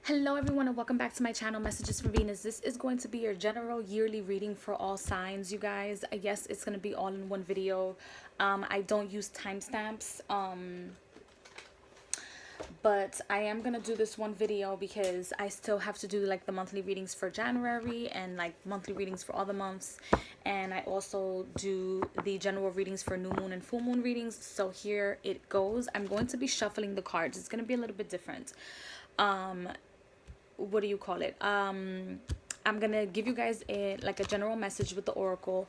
Hello everyone and welcome back to my channel, Messages from Venus. This is going to be your general yearly reading for all signs, you guys. Yes, it's going to be all in one video. I don't use timestamps, but I am going to do this one video because I still have to do like the monthly readings for January and like monthly readings for all the months. And I also do the general readings for new moon and full moon readings. So here it goes. I'm going to be shuffling the cards. It's going to be a little bit different. What do you call it? I'm gonna give you guys a general message with the oracle,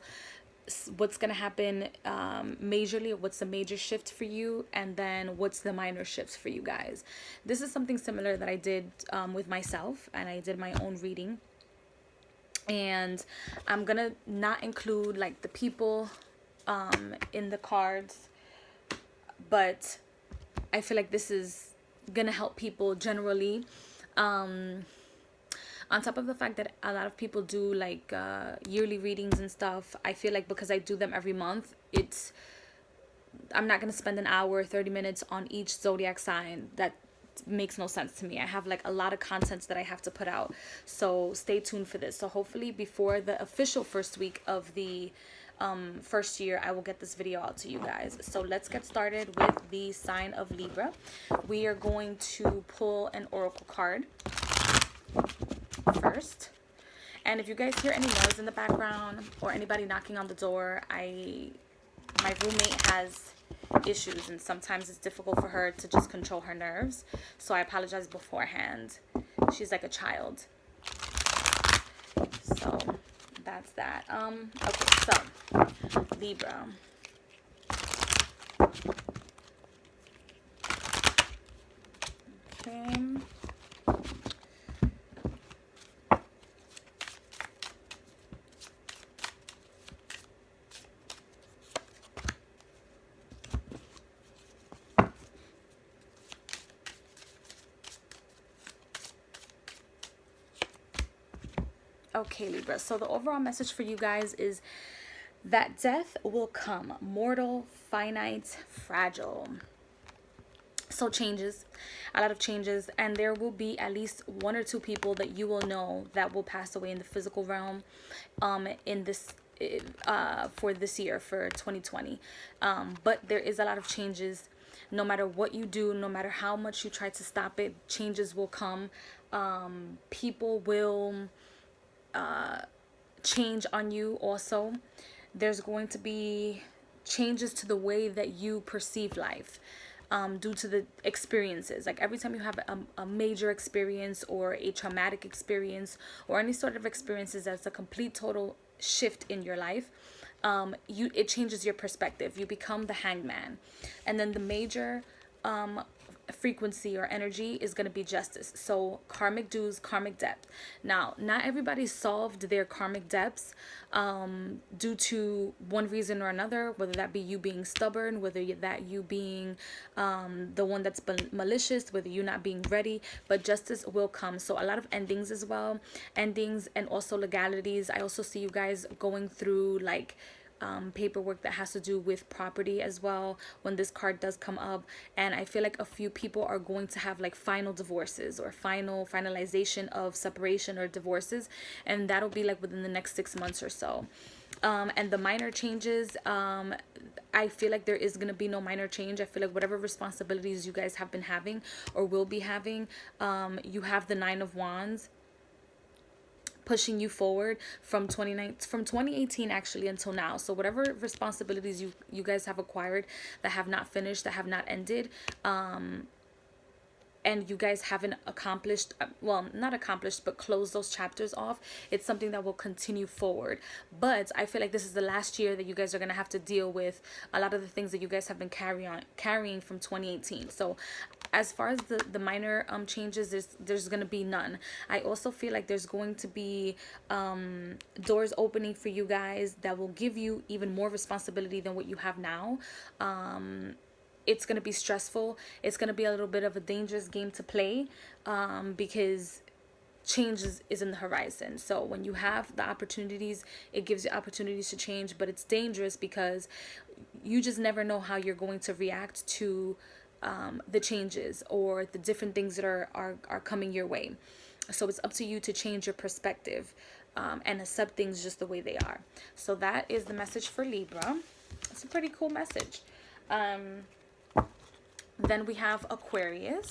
what's gonna happen majorly, what's the major shift for you, and then what's the minor shifts for you guys. This is something similar that I did with myself, and I did my own reading, and I'm gonna not include like the people in the cards, but I feel like this is gonna help people generally. On top of the fact that a lot of people do like yearly readings and stuff, I feel like because I do them every month, I'm not going to spend an hour 30 minutes on each zodiac sign. That makes no sense to me. I have like a lot of content that I have to put out, so stay tuned for this. So hopefully before the official first week of the first year, I will get this video out to you guys. So let's get started with the sign of Libra. We are going to pull an oracle card first, and if you guys hear any noise in the background or anybody knocking on the door, my roommate has issues and sometimes it's difficult for her to just control her nerves, so I apologize beforehand. She's like a child. So that's that. Okay, so Libra. Okay. Okay, Libra. So the overall message for you guys is that death will come, mortal, finite, fragile. So changes, a lot of changes, and there will be at least one or two people that you will know that will pass away in the physical realm in this for this year, for 2020. But there is a lot of changes. No matter what you do, no matter how much you try to stop it, changes will come. People will change on you also. There's going to be changes to the way that you perceive life due to the experiences. Like every time you have a major experience or a traumatic experience or any sort of experiences that's a complete total shift in your life, it changes your perspective. You become the hangman. And then the major frequency or energy is going to be justice. So karmic dues, karmic debt. Now, not everybody solved their karmic debts due to one reason or another, whether that be you being stubborn, whether that you being the one that's malicious, whether you not being ready, but justice will come. So a lot of endings as well, endings and also legalities. I also see you guys going through like paperwork that has to do with property as well when this card does come up. And I feel like a few people are going to have like final divorces or finalization of separation or divorces, and that'll be like within the next 6 months or so. And the minor changes, I feel like there is going to be no minor change. I feel like whatever responsibilities you guys have been having or will be having, you have the 9 of Wands pushing you forward from 2018 actually until now. So whatever responsibilities you guys have acquired that have not finished, that have not ended, and you guys haven't accomplished, well, not accomplished, but closed those chapters off, it's something that will continue forward. But I feel like this is the last year that you guys are going to have to deal with a lot of the things that you guys have been carrying from 2018. So as far as the minor changes, there's going to be none. I also feel like there's going to be doors opening for you guys that will give you even more responsibility than what you have now. It's going to be stressful. It's going to be a little bit of a dangerous game to play because change is in the horizon. So when you have the opportunities, it gives you opportunities to change, but it's dangerous because you just never know how you're going to react to the changes or the different things that are coming your way. So it's up to you to change your perspective and accept things just the way they are. So that is the message for Libra. It's a pretty cool message. Then we have Aquarius.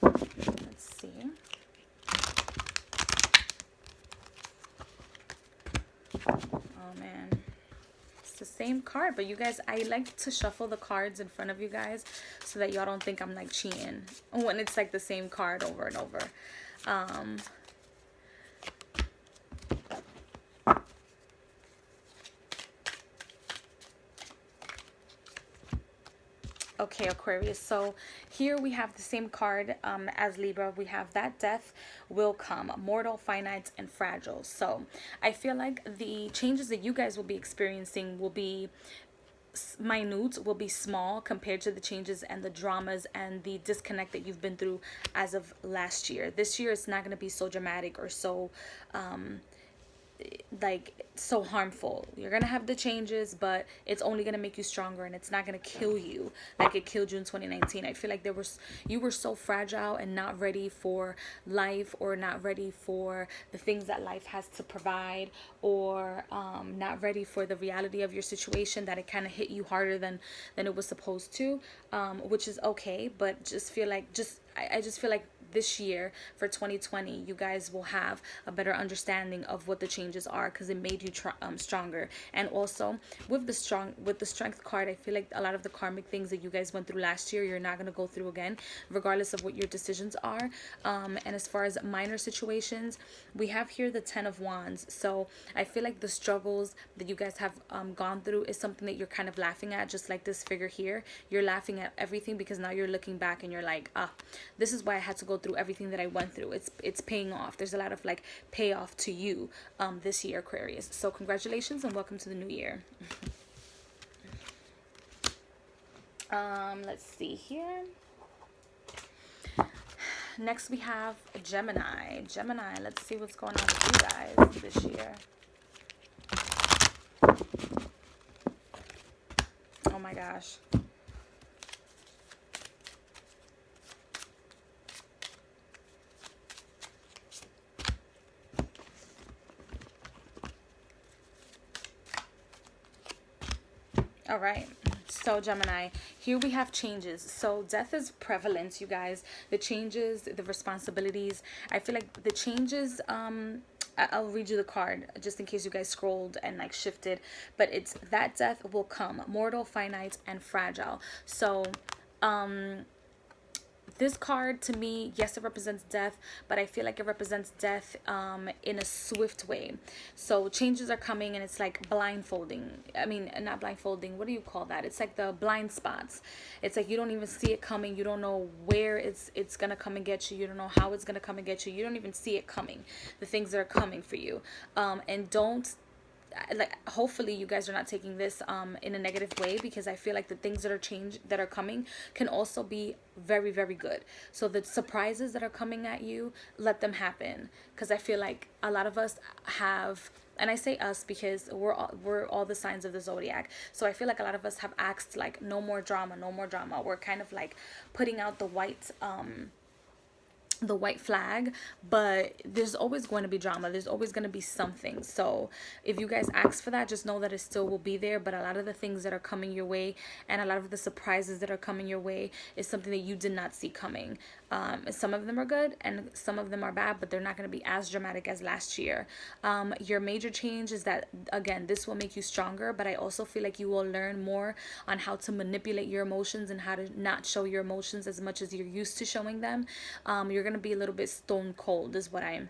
Let's see. Oh man, it's the same card, but you guys, I like to shuffle the cards in front of you guys so that y'all don't think I'm like cheating when it's like the same card over and over. Okay, Aquarius, so here we have the same card as Libra. We have that death will come, mortal, finite, and fragile. So I feel like the changes that you guys will be experiencing will be minute, will be small compared to the changes and the dramas and the disconnect that you've been through as of last year. This year it's not going to be so dramatic or so like so harmful. You're gonna have the changes, but it's only gonna make you stronger, and it's not gonna kill you like it killed you in 2019. I feel like you were so fragile and not ready for life, or not ready for the things that life has to provide, or not ready for the reality of your situation, that it kind of hit you harder than it was supposed to, which is okay. But just feel like I just feel like this year for 2020 you guys will have a better understanding of what the changes are, because it made you stronger. And also with the strength card, I feel like a lot of the karmic things that you guys went through last year, you're not going to go through again, regardless of what your decisions are. And as far as minor situations, we have here the 10 of Wands. So I feel like the struggles that you guys have gone through is something that you're kind of laughing at, just like this figure here. You're laughing at everything because now you're looking back and you're like, this is why I had to go through everything that I went through. It's paying off. There's a lot of like payoff to you this year, Aquarius. So congratulations and welcome to the new year. Let's see here. Next we have Gemini. Let's see what's going on with you guys this year. Oh my gosh. All right, so Gemini, here we have changes. So death is prevalent, you guys. The changes, the responsibilities. I feel like the changes, I'll read you the card just in case you guys scrolled and like shifted. But it's that death will come, mortal, finite, and fragile. So this card to me, yes, it represents death, but I feel like it represents death in a swift way. So changes are coming and it's like blindfolding. I mean, not blindfolding. What do you call that? It's like the blind spots. It's like you don't even see it coming. You don't know where it's going to come and get you. You don't know how it's going to come and get you. You don't even see it coming. The things that are coming for you. And don't, like, hopefully you guys are not taking this in a negative way, because I feel like the things that are coming can also be very, very good. So the surprises that are coming at you, let them happen, because I feel like a lot of us have, and I say us because we're all the signs of the zodiac. So I feel like a lot of us have asked like no more drama. We're kind of like putting out the white flag, but there's always going to be drama. There's always going to be something. So if you guys ask for that, just know that it still will be there. But a lot of the things that are coming your way and a lot of the surprises that are coming your way is something that you did not see coming. Some of them are good and some of them are bad, but they're not going to be as dramatic as last year. Your major change is that, again, this will make you stronger, but I also feel like you will learn more on how to manipulate your emotions and how to not show your emotions as much as you're used to showing them. You're going to be a little bit stone cold is what I'm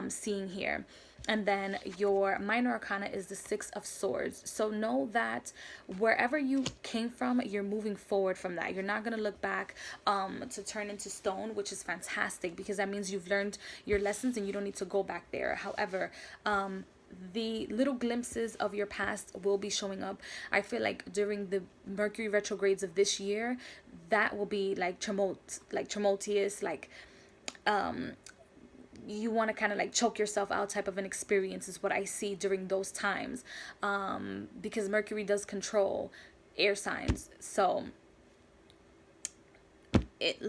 seeing here. And then your minor arcana is the 6 of Swords. So know that wherever you came from, you're moving forward from that. You're not going to look back to turn into stone, which is fantastic, because that means you've learned your lessons and you don't need to go back there. However, the little glimpses of your past will be showing up. I feel like during the Mercury retrogrades of this year, that will be like tumultuous, like you want to kind of like choke yourself out type of an experience is what I see during those times, because Mercury does control air signs. So it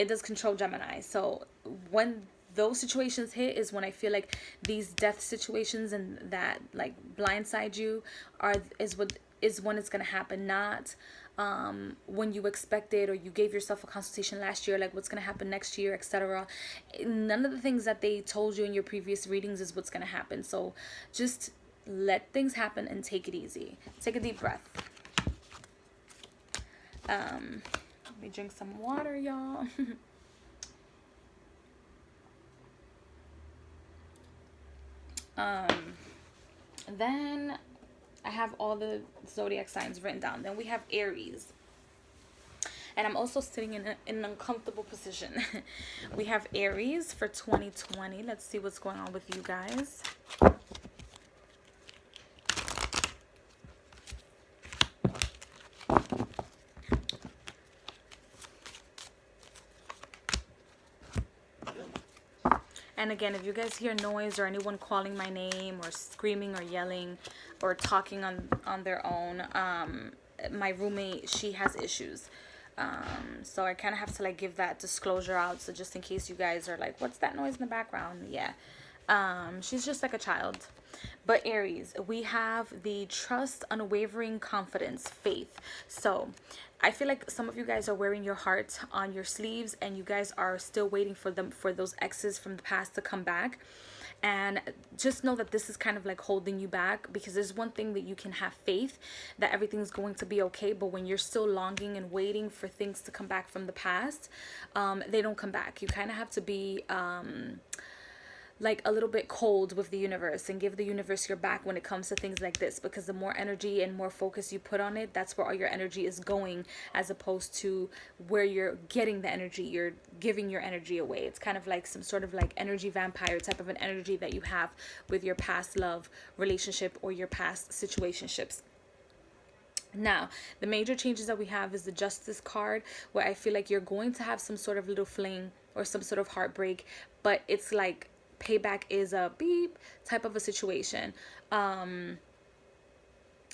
does control Gemini. So when those situations hit is when I feel like these death situations and that like blindside you is when it's gonna happen, not when you expect it, or you gave yourself a consultation last year, like what's gonna happen next year, etc. None of the things that they told you in your previous readings is what's gonna happen. So just let things happen and take it easy. Take a deep breath. Let me drink some water, y'all. Then I have all the zodiac signs written down. Then we have Aries. And I'm also sitting in an uncomfortable position. We have Aries for 2020. Let's see what's going on with you guys. And again, if you guys hear noise or anyone calling my name or screaming or yelling or talking on their own, my roommate, she has issues. So I kind of have to like give that disclosure out. So just in case you guys are like, what's that noise in the background? Yeah. She's just like a child. But Aries, we have the trust, unwavering confidence, faith. So I feel like some of you guys are wearing your heart on your sleeves, and you guys are still waiting for those exes from the past to come back. And just know that this is kind of like holding you back, because there's one thing that you can have faith that everything's going to be okay, but when you're still longing and waiting for things to come back from the past, they don't come back. You kind of have to be like a little bit cold with the universe and give the universe your back when it comes to things like this, because the more energy and more focus you put on it, that's where all your energy is going, as opposed to where you're getting the energy. You're giving your energy away. It's kind of like some sort of like energy vampire type of an energy that you have with your past love relationship or your past situationships. Now, the major changes that we have is the Justice card, where I feel like you're going to have some sort of little fling or some sort of heartbreak, but it's like payback is a beep type of a situation. And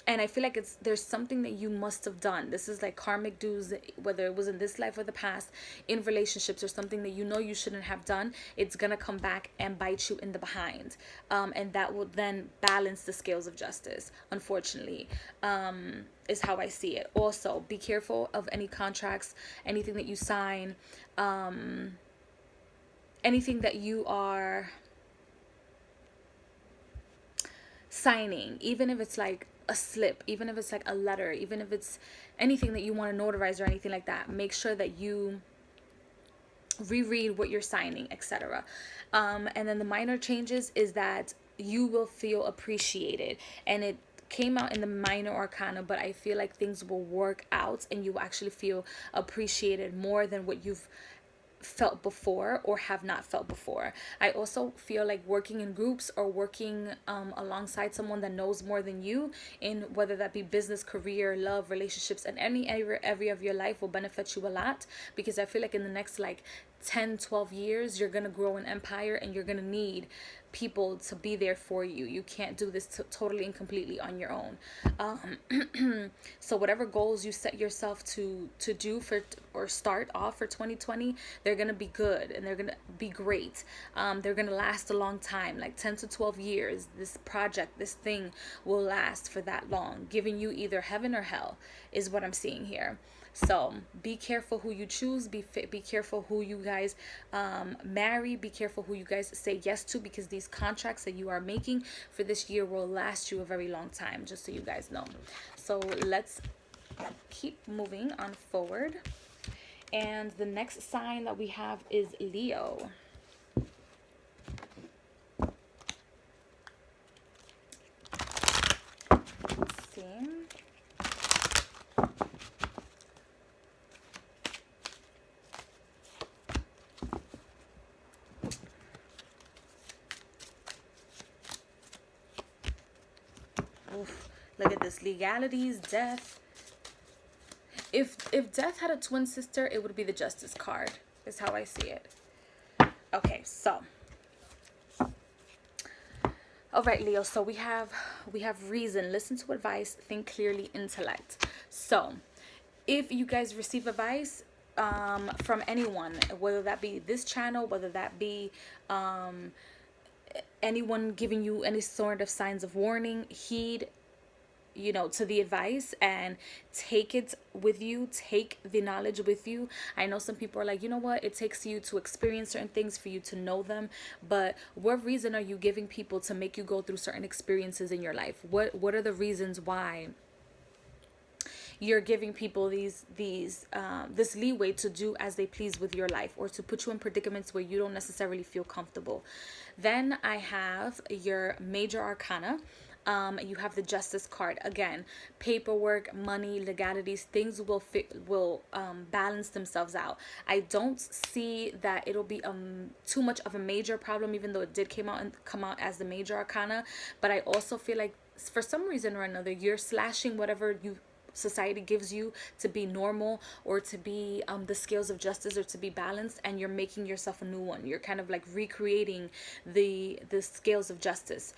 I feel like there's something that you must have done. This is like karmic dues, whether it was in this life or the past, in relationships, or something that you know you shouldn't have done. It's gonna come back and bite you in the behind, and that will then balance the scales of justice, unfortunately, is how I see it. Also, be careful of any contracts, anything that you sign, anything that you are signing, even if it's like a slip, even if it's like a letter, even if it's anything that you want to notarize or anything like that, make sure that you reread what you're signing, etc. And then the minor changes is that you will feel appreciated, and it came out in the minor arcana, but I feel like things will work out and you will actually feel appreciated more than what you've felt before or have not felt before. I also feel like working in groups or working alongside someone that knows more than you, in whether that be business, career, love, relationships, and any area of your life, will benefit you a lot, because I feel like in the next like 10-12 years you're gonna grow an empire and you're gonna need people to be there for you. You can't do this totally and completely on your own. So whatever goals you set yourself to do for or start off for 2020, they're gonna be good and they're gonna be great. They're gonna last a long time, like 10 to 12 years. This project, this thing will last for that long, giving you either heaven or hell, is what I'm seeing here. So be careful who you choose. Be careful who you guys marry. Be careful who you guys say yes to, because these contracts that you are making for this year will last you a very long time, just so you guys know. So let's keep moving on forward. And the next sign that we have is Leo. Let's see. Oof, look at this. Legalities, death. If death had a twin sister, it would be the Justice card, is how I see it. Okay, so all right, Leo, so we have reason, listen to advice, think clearly, intellect. So if you guys receive advice, from anyone, whether that be this channel, whether that be anyone giving you any sort of signs of warning. Heed, you know, to the advice and take it with you, take the knowledge with you. I know some people are like, you know what, it takes you to experience certain things for you to know them, but what reason are you giving people to make you go through certain experiences in your life? What are the reasons why you're giving people this leeway to do as they please with your life, or to put you in predicaments where you don't necessarily feel comfortable? Then I have your major arcana. You have the Justice card. Again, paperwork, money, legalities, things will balance themselves out. I don't see that it'll be too much of a major problem, even though it did come out as the major arcana. But I also feel like for some reason or another, you're slashing whatever society gives you to be normal, or to be the scales of justice, or to be balanced, and you're making yourself a new one. You're kind of like recreating the scales of justice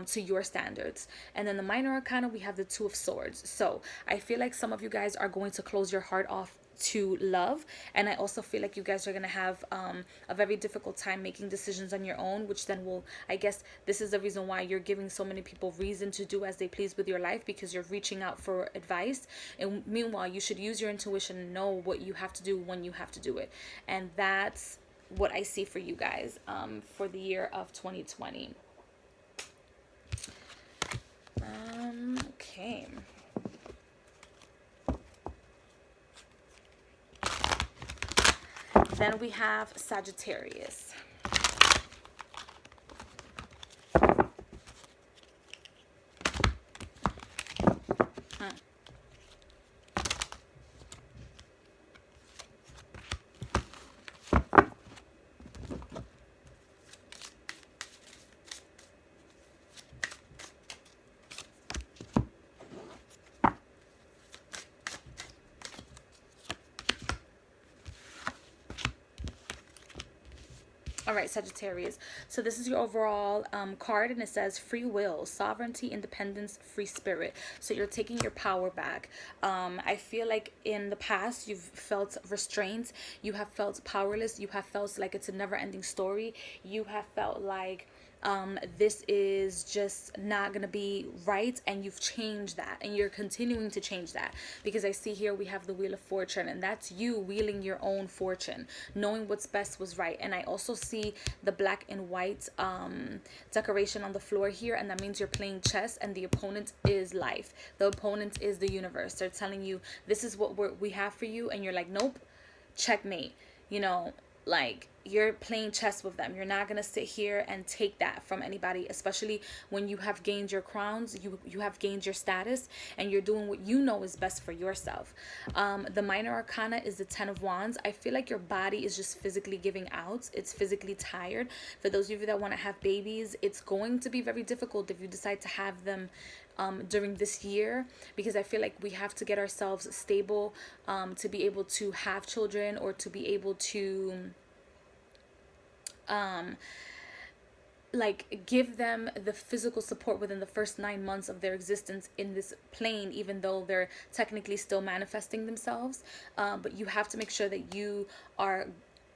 to your standards. And then the minor arcana, we have the Two of Swords. So I feel like some of you guys are going to close your heart off to love, and I also feel like you guys are going to have a very difficult time making decisions on your own, which then will, I guess this is the reason why you're giving so many people reason to do as they please with your life, because you're reaching out for advice. And meanwhile, you should use your intuition and know what you have to do when you have to do it. And that's what I see for you guys for the year of 2020. Okay. Then we have Sagittarius. All right, Sagittarius. So this is your overall card, and it says free will, sovereignty, independence, free spirit. So you're taking your power back. I feel like in the past you've felt restrained, you have felt powerless, you have felt like it's a never-ending story. You have felt like this is just not gonna be right, and you've changed that, and you're continuing to change that, because I see here we have the Wheel of Fortune, and that's you wheeling your own fortune, knowing what's best was right. And I also see the black and white decoration on the floor here, and that means you're playing chess, and the opponent is life, the opponent is the universe. They're telling you this is what we have for you, and you're like, nope, checkmate. You know, like, you're playing chess with them. You're not going to sit here and take that from anybody, especially when you have gained your crowns, you have gained your status, and you're doing what you know is best for yourself. The minor arcana is the 10 of Wands. I feel like your body is just physically giving out. It's physically tired. For those of you that want to have babies, it's going to be very difficult if you decide to have them during this year, because I feel like we have to get ourselves stable to be able to have children, or to be able to like give them the physical support within the first 9 months of their existence in this plane, even though they're technically still manifesting themselves. But you have to make sure that you are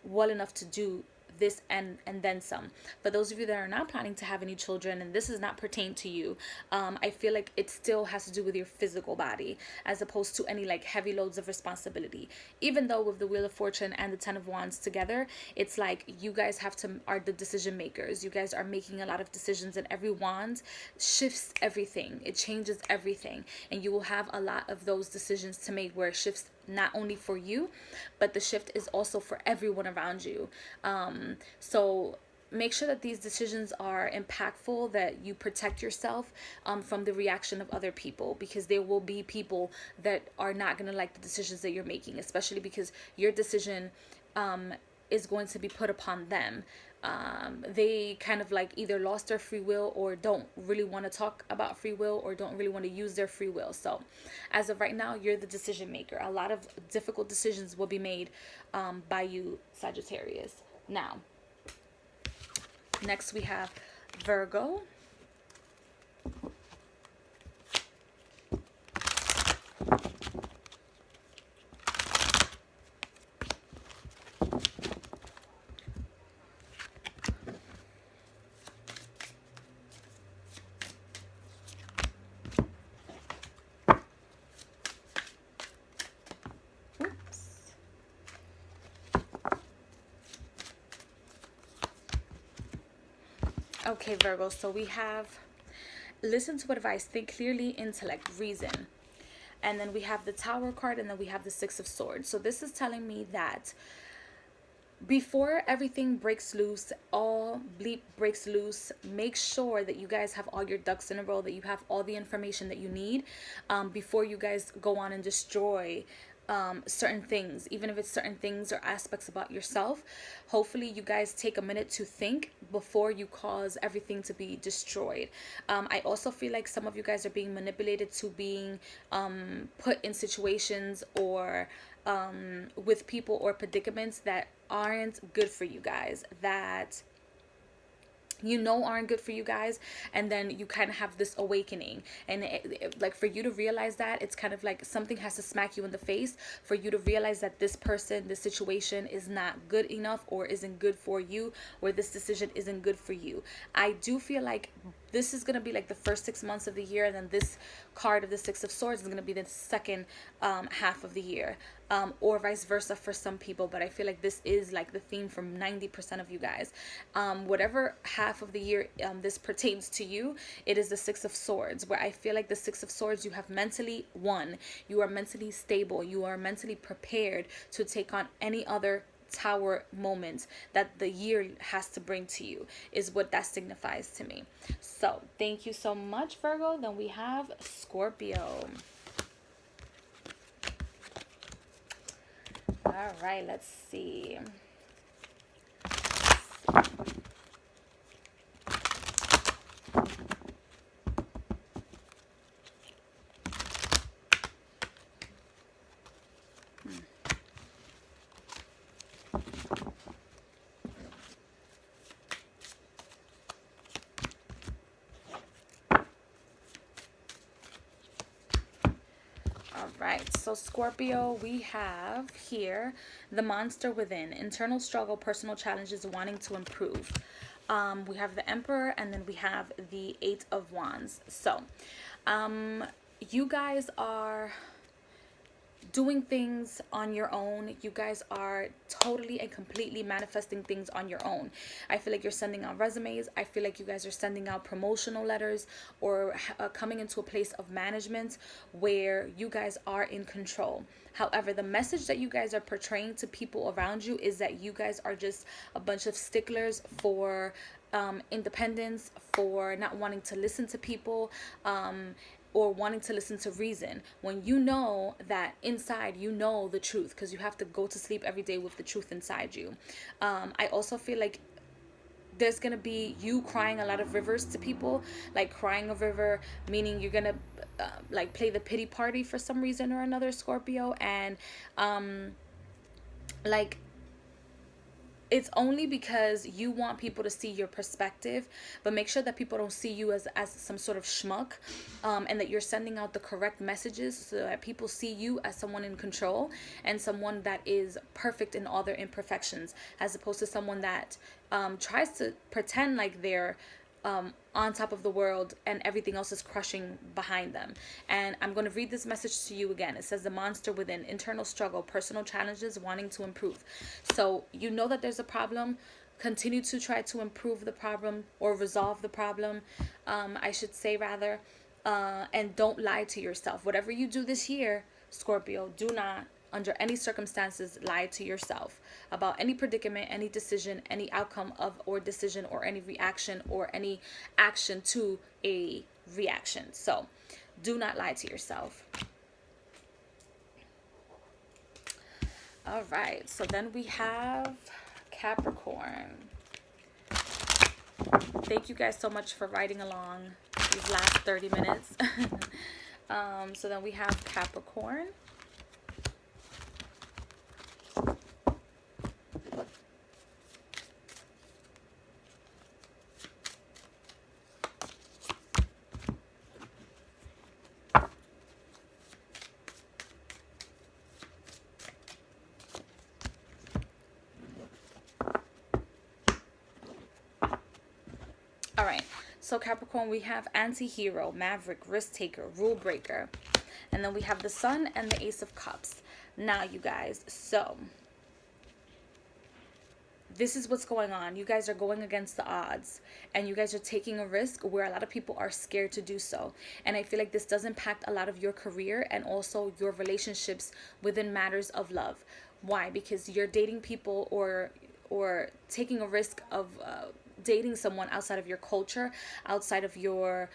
well enough to do this and then some. For those of you that are not planning to have any children, and this does not pertain to you, I feel like it still has to do with your physical body, as opposed to any like heavy loads of responsibility. Even though with the Wheel of Fortune and the 10 of Wands together, it's like you guys are the decision makers. You guys are making a lot of decisions, and every wand shifts everything. It changes everything, and you will have a lot of those decisions to make where it shifts not only for you, but the shift is also for everyone around you. So make sure that these decisions are impactful, that you protect yourself from the reaction of other people, because there will be people that are not going to like the decisions that you're making, especially because your decision is going to be put upon them. They kind of like either lost their free will, or don't really want to talk about free will, or don't really want to use their free will. So as of right now, you're the decision maker. A lot of difficult decisions will be made by you, Sagittarius. Now, next we have Virgo. Okay, Virgo, so we have listen to advice, think clearly, intellect, reason. And then we have the Tower card, and then we have the Six of Swords. So this is telling me that before everything breaks loose, all bleep breaks loose, make sure that you guys have all your ducks in a row, that you have all the information that you need before you guys go on and destroy certain things, even if it's certain things or aspects about yourself. Hopefully you guys take a minute to think before you cause everything to be destroyed. I also feel like some of you guys are being manipulated to being put in situations or with people or predicaments that aren't good for you guys, that you know aren't good for you guys, and then you kind of have this awakening, and like for you to realize that, it's kind of like something has to smack you in the face for you to realize that this person, this situation is not good enough or isn't good for you, or this decision isn't good for you. I do feel like this is going to be like the first 6 months of the year, and then this card of the Six of Swords is going to be the second half of the year, or vice versa for some people. But I feel like this is like the theme for 90% of you guys. Whatever half of the year this pertains to you, it is the Six of Swords, where I feel like the Six of Swords, you have mentally won, you are mentally stable, you are mentally prepared to take on any other Tower moment that the year has to bring to you, is what that signifies to me. So thank you so much, Virgo. Then we have Scorpio. All right, let's see. Right, so Scorpio, we have here the monster within, internal struggle, personal challenges, wanting to improve. We have the Emperor, and then we have the Eight of Wands. So you guys are doing things on your own. You guys are totally and completely manifesting things on your own. I feel like you're sending out resumes. I feel like you guys are sending out promotional letters, or coming into a place of management where you guys are in control. However, the message that you guys are portraying to people around you is that you guys are just a bunch of sticklers for independence, for not wanting to listen to people, or wanting to listen to reason, when you know that inside you know the truth, because you have to go to sleep every day with the truth inside you. I also feel like there's gonna be you crying a lot of rivers to people, like crying a river, meaning you're gonna like play the pity party for some reason or another, Scorpio, and like it's only because you want people to see your perspective, but make sure that people don't see you as some sort of schmuck, and that you're sending out the correct messages so that people see you as someone in control and someone that is perfect in all their imperfections, as opposed to someone that tries to pretend like they're on top of the world and everything else is crushing behind them. And I'm going to read this message to you again. It says the monster within, internal struggle, personal challenges, wanting to improve. So you know that there's a problem. Continue to try to improve the problem, or resolve the problem, I should say rather. And don't lie to yourself. Whatever you do this year, Scorpio, do not under any circumstances lie to yourself about any predicament, any decision, any outcome of or decision, or any reaction or any action to a reaction. So do not lie to yourself. All right, so then we have Capricorn. Thank you guys so much for riding along these last 30 minutes. So then we have Capricorn. All right, so Capricorn, we have anti-hero, maverick, risk taker, rule breaker, and then we have the Sun and the Ace of Cups. Now, you guys, so this is what's going on. You guys are going against the odds, and you guys are taking a risk where a lot of people are scared to do so. And I feel like this does impact a lot of your career and also your relationships within matters of love. Why? Because you're dating people, or taking a risk of dating someone outside of your culture, outside of your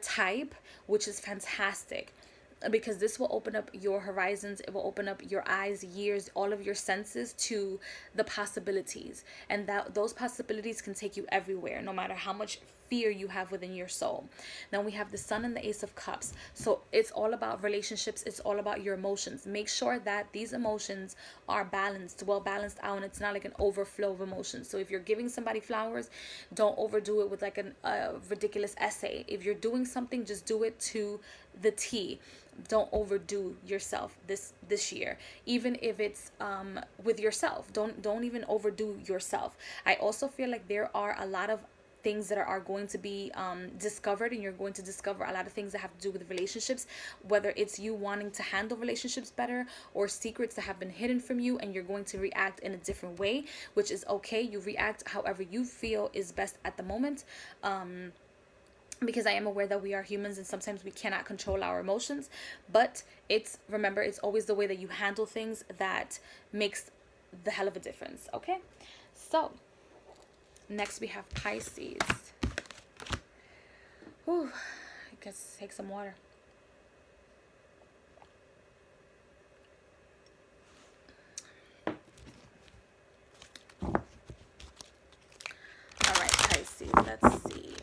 type, which is fantastic, because this will open up your horizons. It will open up your eyes, ears, all of your senses to the possibilities, and that those possibilities can take you everywhere, no matter how much fear you have within your soul. Now we have the Sun and the Ace of Cups, so it's all about relationships. It's all about your emotions. Make sure that these emotions are balanced, well balanced out, and it's not like an overflow of emotions. So if you're giving somebody flowers, don't overdo it with like a ridiculous essay. If you're doing something, just do it to the T. Don't overdo yourself this year, even if it's with yourself. Don't even overdo yourself. I also feel like there are a lot of things that are going to be discovered, and you're going to discover a lot of things that have to do with relationships, whether it's you wanting to handle relationships better, or secrets that have been hidden from you, and you're going to react in a different way, which is okay. You react however you feel is best at the moment, because I am aware that we are humans and sometimes we cannot control our emotions, but remember, it's always the way that you handle things that makes the hell of a difference. Okay, so next we have Pisces. Whew, I guess take some water. All right, Pisces, let's see.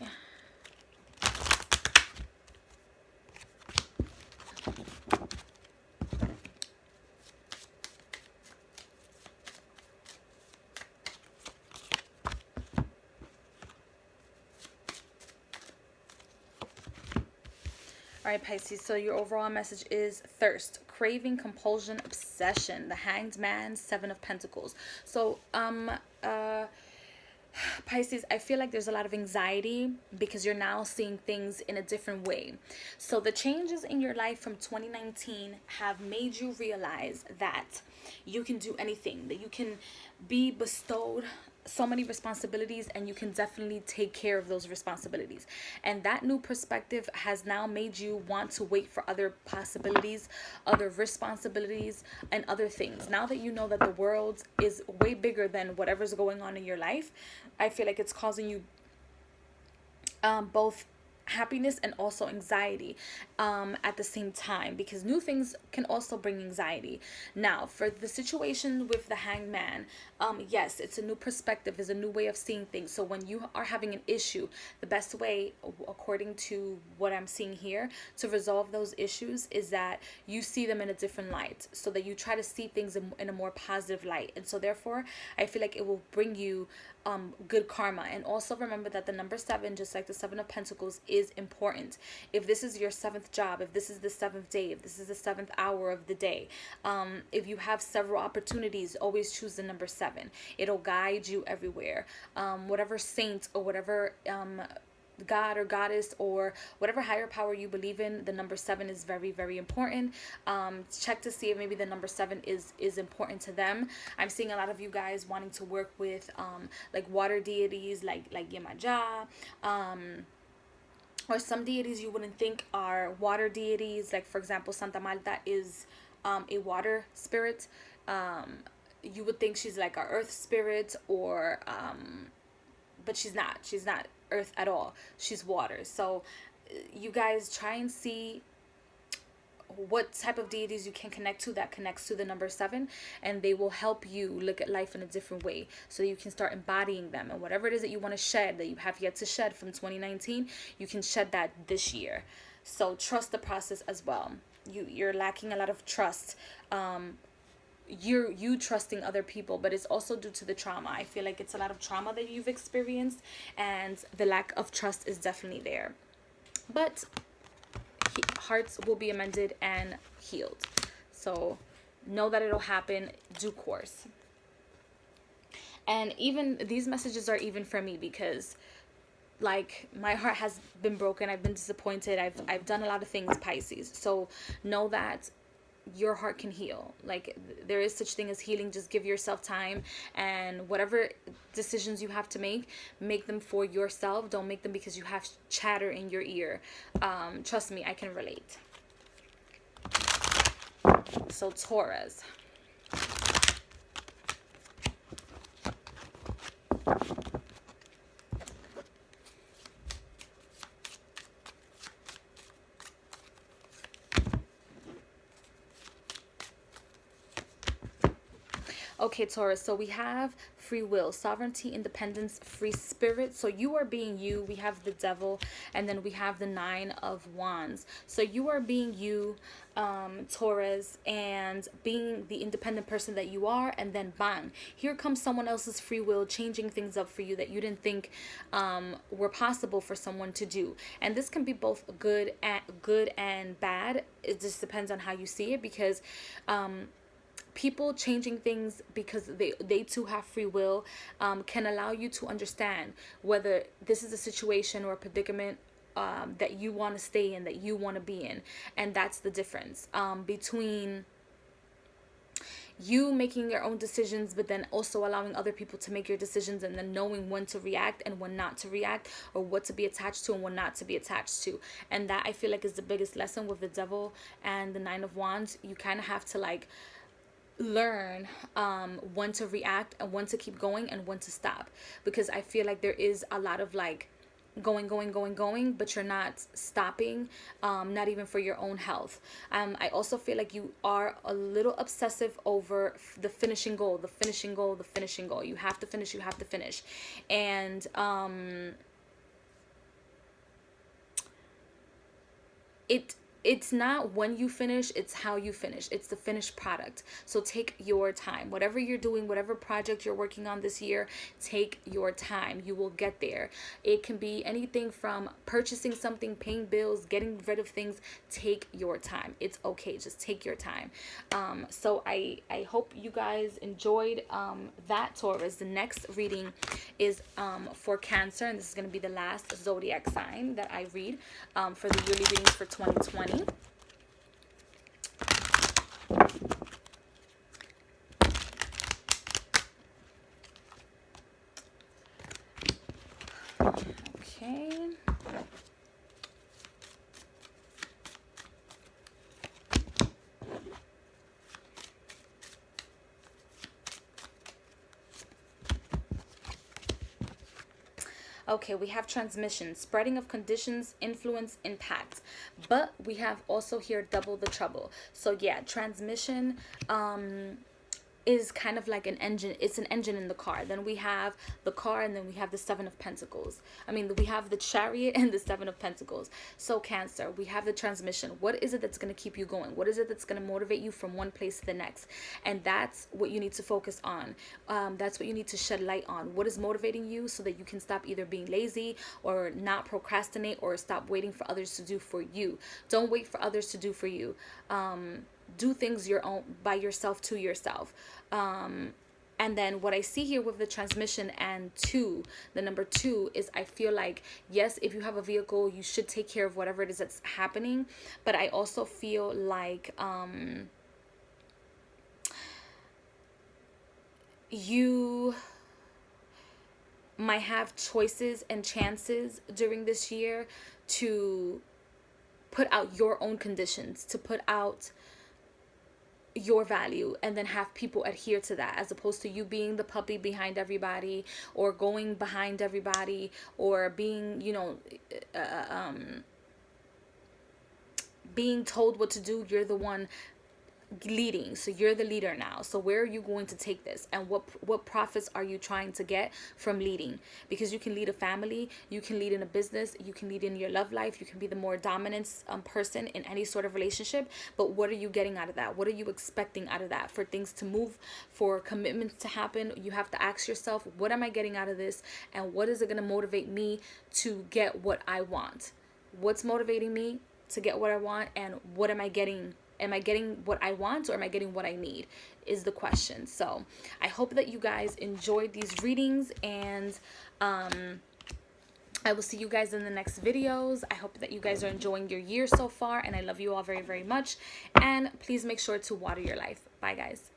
All right, Pisces, so your overall message is thirst, craving, compulsion, obsession, the Hanged Man, Seven of Pentacles. So, Pisces, I feel like there's a lot of anxiety because you're now seeing things in a different way. So the changes in your life from 2019 have made you realize that you can do anything, that you can be bestowed so many responsibilities, and you can definitely take care of those responsibilities. And that new perspective has now made you want to wait for other possibilities, other responsibilities, and other things. Now that you know that the world is way bigger than whatever's going on in your life, I feel like it's causing you both happiness and also anxiety at the same time, because new things can also bring anxiety. Now for the situation with the Hanged Man, yes, it's a new perspective, it's a new way of seeing things. So when you are having an issue, the best way, according to what I'm seeing here, to resolve those issues is that you see them in a different light, so that you try to see things in a more positive light. And so therefore I feel like it will bring you good karma. And also remember that the number 7, just like the Seven of Pentacles, is important. If this is your 7th job, if this is the 7th day, if this is the 7th hour of the day, if you have several opportunities, always choose the number 7. It'll guide you everywhere. Whatever saint or whatever God or goddess or whatever higher power you believe in, the number 7 is very, very important. Check to see if maybe the number 7 is important to them. I'm seeing a lot of you guys wanting to work with like water deities, like Yemaja, or some deities you wouldn't think are water deities. Like for example, Santa Marta is a water spirit. You would think she's like an earth spirit, or but she's not earth at all. She's water. So you guys try and see what type of deities you can connect to that connects to the number 7, and they will help you look at life in a different way, so you can start embodying them. And whatever it is that you want to shed, that you have yet to shed from 2019, you can shed that this year. So trust the process as well. You're lacking a lot of trust. You trusting other people, but it's also due to the trauma. I feel like it's a lot of trauma that you've experienced, and the lack of trust is definitely there. But hearts will be amended and healed, so know that it'll happen due course. And even these messages are even for me, because like my heart has been broken, I've been disappointed, I've done a lot of things, Pisces. So know that your heart can heal. Like, there is such thing as healing. Just give yourself time, and whatever decisions you have to make them for yourself. Don't make them because you have chatter in your ear. Trust me, I can relate. So Taurus. Okay, Taurus, so we have free will, sovereignty, independence, free spirit. So you are being you. We have the devil, and then we have the 9 of wands. So you are being you, Taurus, and being the independent person that you are, and then bang, here comes someone else's free will, changing things up for you that you didn't think were possible for someone to do. And this can be both good and bad. It just depends on how you see it, because people changing things because they too have free will can allow you to understand whether this is a situation or a predicament that you want to stay in, that you want to be in. And that's the difference between you making your own decisions, but then also allowing other people to make your decisions, and then knowing when to react and when not to react, or what to be attached to and when not to be attached to. And that, I feel like, is the biggest lesson with the devil and the 9 of wands. You kind of have to like learn when to react and when to keep going and when to stop, because I feel like there is a lot of like going, but you're not stopping, not even for your own health. I also feel like you are a little obsessive over the finishing goal. You have to finish, and it's not when you finish, it's how you finish. It's the finished product. So take your time. Whatever you're doing, whatever project you're working on this year, take your time. You will get there. It can be anything from purchasing something, paying bills, getting rid of things. Take your time. It's okay. Just take your time. So I hope you guys enjoyed that, Taurus. The next reading is for Cancer, and this is going to be the last zodiac sign that I read for the yearly readings for 2020. Okay. Okay, we have transmission, spreading of conditions, influence, impact. But we have also here double the trouble. So yeah, transmission is kind of like an engine. It's an engine in the car. Then we have the car, and then we have the 7 of Pentacles. We have the Chariot and the 7 of Pentacles. So Cancer, we have the transmission. What is it that's going to keep you going? What is it that's going to motivate you from one place to the next? And that's what you need to focus on. That's what you need to shed light on. What is motivating you, so that you can stop either being lazy or not procrastinate, or stop waiting for others to do for you. Don't wait for others to do for you. Do things your own, by yourself, to yourself. And then what I see here with the transmission and 2, the number 2, is I feel like, yes, if you have a vehicle, you should take care of whatever it is that's happening. But I also feel like you might have choices and chances during this year to put out your own conditions, to put out your value, and then have people adhere to that, as opposed to you being the puppy behind everybody, or going behind everybody, or being, being told what to do. You're the one leading, so you're the leader now. So where are you going to take this, and what profits are you trying to get from leading? Because you can lead a family, you can lead in a business, you can lead in your love life, you can be the more dominant person in any sort of relationship. But what are you getting out of that? What are you expecting out of that? For things to move, for commitments to happen, you have to ask yourself, what am I getting out of this, and what is it going to motivate me to get what I want? What's motivating me to get what I want, and what am I getting? Am I getting what I want, or am I getting what I need, is the question. So I hope that you guys enjoyed these readings, and I will see you guys in the next videos. I hope that you guys are enjoying your year so far, and I love you all very, very much. And please make sure to water your life. Bye, guys.